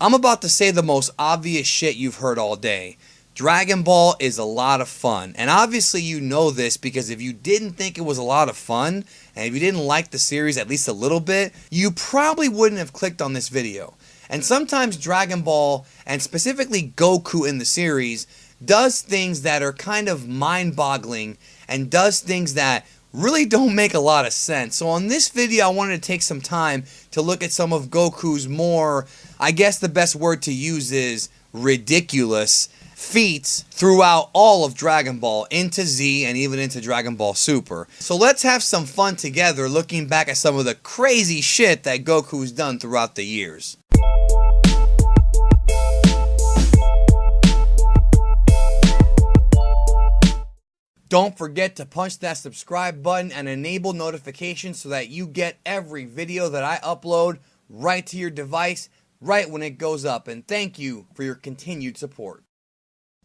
I'm about to say the most obvious shit you've heard all day. Dragon Ball is a lot of fun. And obviously you know this because if you didn't think it was a lot of fun, and if you didn't like the series at least a little bit, you probably wouldn't have clicked on this video. And sometimes Dragon Ball, and specifically Goku in the series, does things that are kind of mind-boggling and does things that really don't make a lot of sense. So on this video, I wanted to take some time to look at some of Goku's more, I guess the best word to use is ridiculous feats throughout all of Dragon Ball, into Z and even into Dragon Ball Super. So let's have some fun together looking back at some of the crazy shit that Goku's done throughout the years. Don't forget to punch that subscribe button and enable notifications so that you get every video that I upload right to your device, right when it goes up. And thank you for your continued support.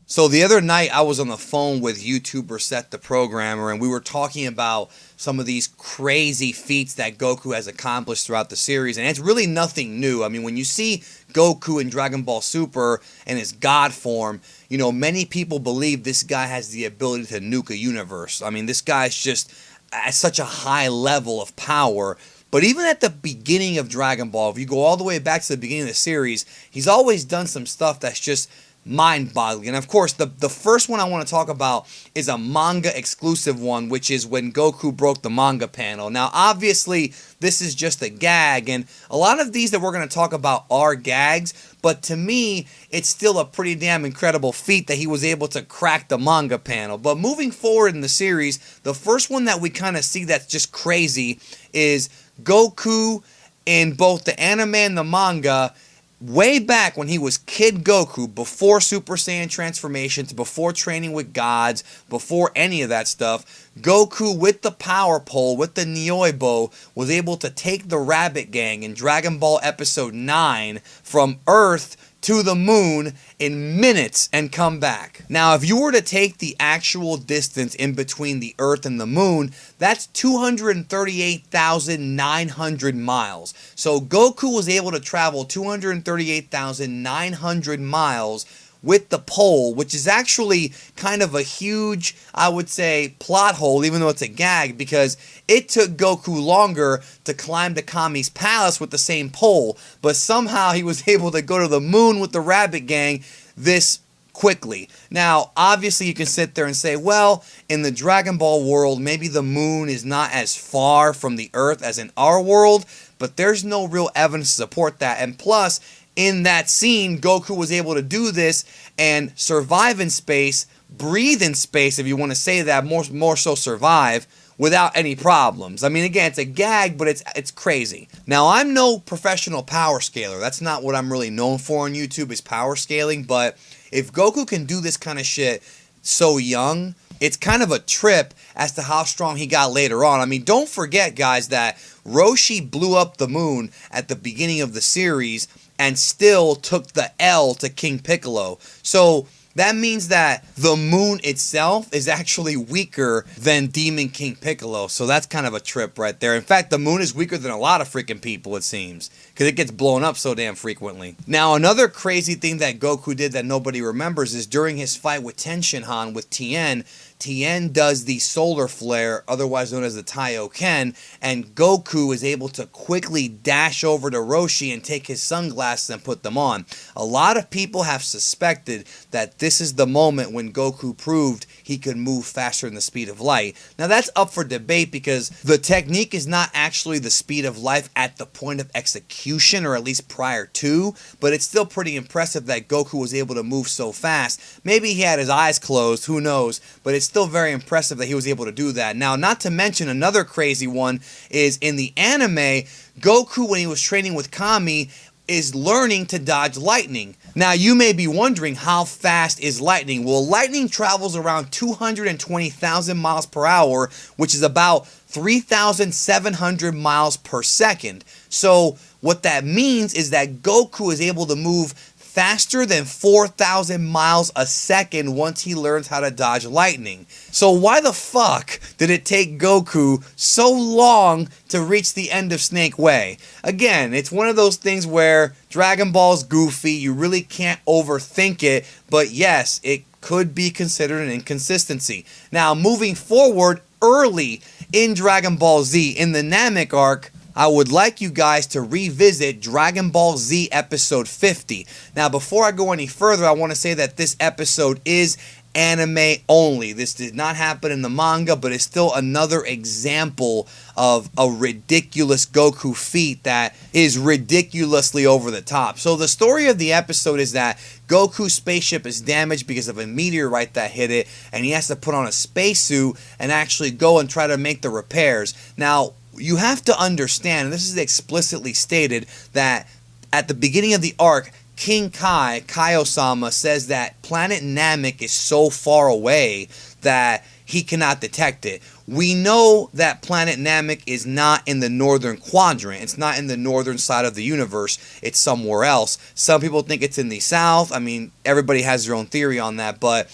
So the other night I was on the phone with YouTuber Seth the Programmer, and we were talking about some of these crazy feats that Goku has accomplished throughout the series, and it's really nothing new. I mean, when you see Goku in Dragon Ball Super in his God form, you know, many people believe this guy has the ability to nuke a universe. I mean, this guy's just at such a high level of power. But even at the beginning of Dragon Ball, if you go all the way back to the beginning of the series, he's always done some stuff that's just mind-boggling. And of course, the first one I want to talk about is a manga exclusive one, which is when Goku broke the manga panel. Now, obviously, this is just a gag, and a lot of these that we're going to talk about are gags, but to me, it's still a pretty damn incredible feat that he was able to crack the manga panel. But moving forward in the series, the first one that we kind of see that's just crazy is Goku in both the anime and the manga. Way back when he was Kid Goku, before Super Saiyan transformations, before training with gods, before any of that stuff, Goku with the power pole, with the Nyoibo, was able to take the Rabbit Gang in Dragon Ball Episode 9 from Earth to the moon in minutes and come back. Now, if you were to take the actual distance in between the Earth and the moon, that's 238,900 miles. So Goku was able to travel 238,900 miles with the pole, which is actually kind of a huge, I would say, plot hole, even though it's a gag, because it took Goku longer to climb to Kami's palace with the same pole, but somehow he was able to go to the moon with the Rabbit Gang this quickly. Now, obviously you can sit there and say, well, in the Dragon Ball world, maybe the moon is not as far from the Earth as in our world, but there's no real evidence to support that. And plus, in that scene, Goku was able to do this and survive in space, breathe in space, if you want to say that, more so survive, without any problems. I mean, again, it's a gag, but it's crazy. Now, I'm no professional power scaler. That's not what I'm really known for on YouTube, is power scaling. But if Goku can do this kind of shit so young, it's kind of a trip as to how strong he got later on. I mean, don't forget, guys, that Roshi blew up the moon at the beginning of the series and still took the L to King Piccolo. So that means that the moon itself is actually weaker than Demon King Piccolo. So that's kind of a trip right there. In fact, the moon is weaker than a lot of freaking people, it seems, because it gets blown up so damn frequently. Now, another crazy thing that Goku did that nobody remembers is during his fight with Tenshinhan with Tien, Tien does the solar flare, otherwise known as the Taioken, and Goku is able to quickly dash over to Roshi and take his sunglasses and put them on. A lot of people have suspected that this is the moment when Goku proved he could move faster than the speed of light. Now, that's up for debate because the technique is not actually the speed of light at the point of execution, or at least prior to, but it's still pretty impressive that Goku was able to move so fast. Maybe he had his eyes closed, who knows, but it's still very impressive that he was able to do that. Now, not to mention another crazy one is in the anime, Goku, when he was training with Kami, is learning to dodge lightning. Now, you may be wondering, how fast is lightning? Well, lightning travels around 220,000 miles per hour, which is about 3,700 miles per second. So what that means is that Goku is able to move faster than 4,000 miles a second once he learns how to dodge lightning. So why the fuck did it take Goku so long to reach the end of Snake Way? Again, it's one of those things where Dragon Ball's goofy, you really can't overthink it, but yes, it could be considered an inconsistency. Now, moving forward, early in Dragon Ball Z, in the Namek arc, I would like you guys to revisit Dragon Ball Z episode 50. Now, before I go any further, I want to say that this episode is anime only. This did not happen in the manga, but it's still another example of a ridiculous Goku feat that is ridiculously over the top. So the story of the episode is that Goku's spaceship is damaged because of a meteorite that hit it, and he has to put on a spacesuit and actually go and try to make the repairs. Now, you have to understand, and this is explicitly stated, that at the beginning of the arc, King Kai, Kaio-sama, says that planet Namek is so far away that he cannot detect it. We know that planet Namek is not in the northern quadrant. It's not in the northern side of the universe. It's somewhere else. Some people think it's in the south. I mean, everybody has their own theory on that, but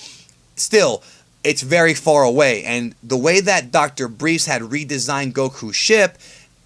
still, it's very far away. And the way that Dr. Briefs had redesigned Goku's ship,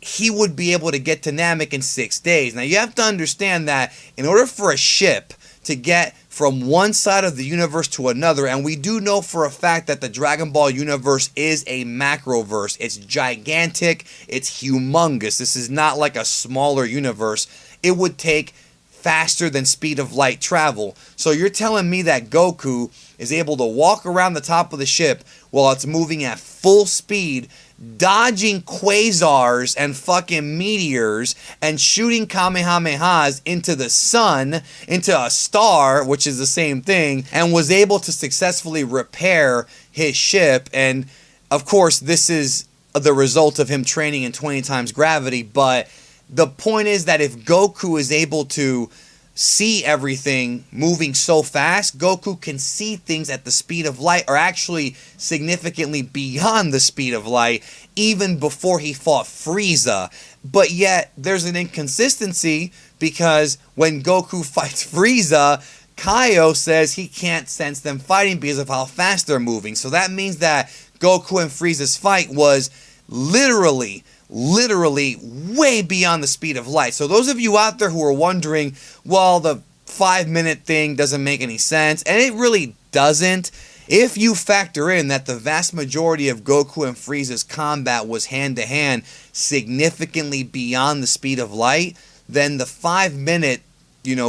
he would be able to get to Namek in 6 days. Now, you have to understand that in order for a ship to get from one side of the universe to another, and we do know for a fact that the Dragon Ball universe is a macroverse. It's gigantic. It's humongous. This is not like a smaller universe. It would take faster than speed of light travel. So you're telling me that Goku is able to walk around the top of the ship while it's moving at full speed, dodging quasars and fucking meteors and shooting kamehamehas into the sun, into a star, which is the same thing, and was able to successfully repair his ship. And of course, this is the result of him training in 20 times gravity, but the point is that if Goku is able to see everything moving so fast, Goku can see things at the speed of light, or actually significantly beyond the speed of light, even before he fought Frieza. But yet, there's an inconsistency, because when Goku fights Frieza, Kaio says he can't sense them fighting because of how fast they're moving. So that means that Goku and Frieza's fight was literally way beyond the speed of light. So those of you out there who are wondering, well, the 5-minute thing doesn't make any sense, and it really doesn't. If you factor in that the vast majority of Goku and Frieza's combat was hand-to-hand, significantly beyond the speed of light, then the 5-minute,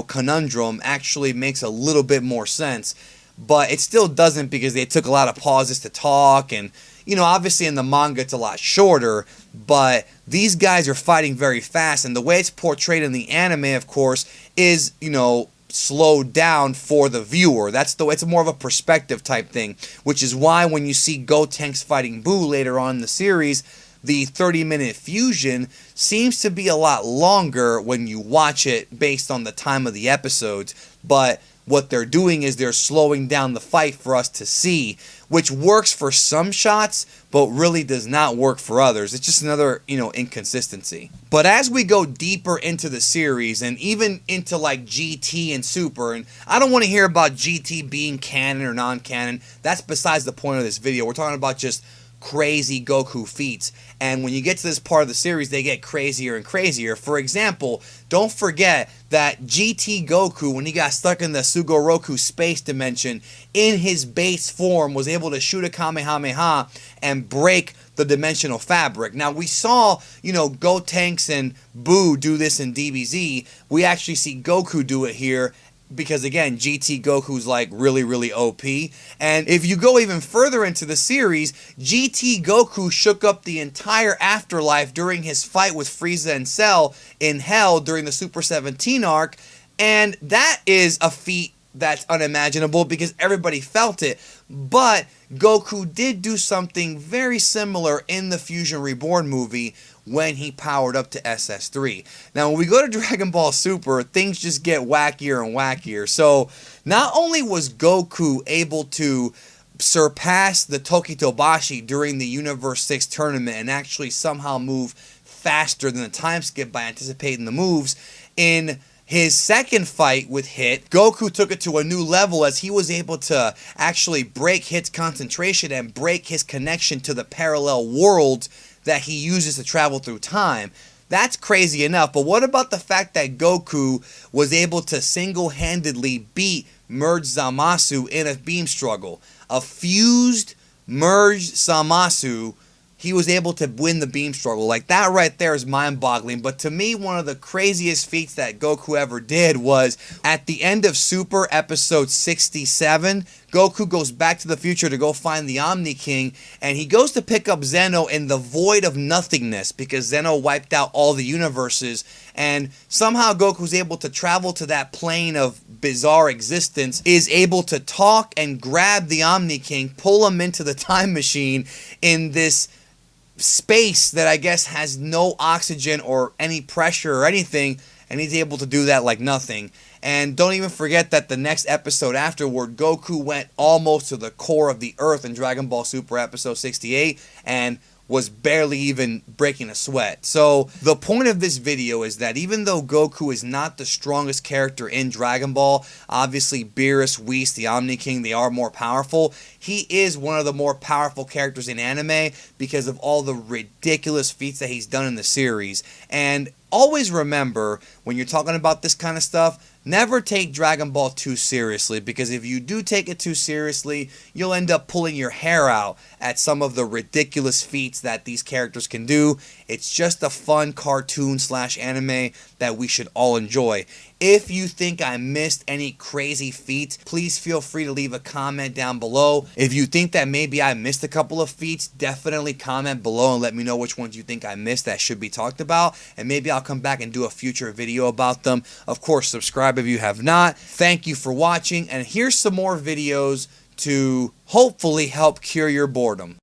conundrum actually makes a little bit more sense. But it still doesn't, because they took a lot of pauses to talk, and obviously in the manga it's a lot shorter, but these guys are fighting very fast, and the way it's portrayed in the anime, of course, is, slowed down for the viewer. It's more of a perspective type thing, which is why when you see Gotenks fighting Buu later on in the series, the 30-minute fusion seems to be a lot longer when you watch it based on the time of the episodes, but what they're doing is they're slowing down the fight for us to see, which works for some shots, but really does not work for others. It's just another, inconsistency. But as we go deeper into the series, and even into like GT and Super, and I don't want to hear about GT being canon or non-canon. That's besides the point of this video. We're talking about just crazy Goku feats, and when you get to this part of the series, they get crazier and crazier. For example, don't forget that GT Goku, when he got stuck in the Sugoroku space dimension, in his base form was able to shoot a Kamehameha and break the dimensional fabric. Now, we saw, Gotenks and Buu do this in DBZ. We actually see Goku do it here, because again, GT Goku's like really OP. And if you go even further into the series, GT Goku shook up the entire afterlife during his fight with Frieza and Cell in Hell during the Super 17 arc, and that is a feat that's unimaginable because everybody felt it. But Goku did do something very similar in the Fusion Reborn movie when he powered up to SS3. Now, when we go to Dragon Ball Super, things just get wackier and wackier. So, not only was Goku able to surpass the Tokitobashi during the Universe 6 tournament and actually somehow move faster than the time skip by anticipating the moves, in His second fight with Hit, Goku took it to a new level as he was able to actually break Hit's concentration and break his connection to the parallel worlds that he uses to travel through time. That's crazy enough, but what about the fact that Goku was able to single-handedly beat merged Zamasu in a beam struggle? A fused, merged Zamasu, he was able to win the beam struggle. Like, that right there is mind-boggling. But to me, one of the craziest feats that Goku ever did was at the end of Super Episode 67, Goku goes back to the future to go find the Omni King, and he goes to pick up Zeno in the void of nothingness because Zeno wiped out all the universes, and somehow Goku's able to travel to that plane of bizarre existence, is able to talk and grab the Omni King, pull him into the time machine in this space that I guess has no oxygen or any pressure or anything, and he's able to do that like nothing. And don't even forget that the next episode afterward, Goku went almost to the core of the Earth in Dragon Ball Super Episode 68 and was barely even breaking a sweat. So the point of this video is that even though Goku is not the strongest character in Dragon Ball, obviously Beerus, Whis, the Omni King, they are more powerful, he is one of the more powerful characters in anime because of all the ridiculous feats that he's done in the series. And always remember, when you're talking about this kind of stuff, never take Dragon Ball too seriously, because if you do take it too seriously, you'll end up pulling your hair out at some of the ridiculous feats that these characters can do. It's just a fun cartoon / anime that we should all enjoy. If you think I missed any crazy feats, please feel free to leave a comment down below. If you think that maybe I missed a couple of feats, definitely comment below and let me know which ones you think I missed that should be talked about, and maybe I'll come back and do a future video about them. Of course, subscribe if you have not. Thank you for watching, and here's some more videos to hopefully help cure your boredom.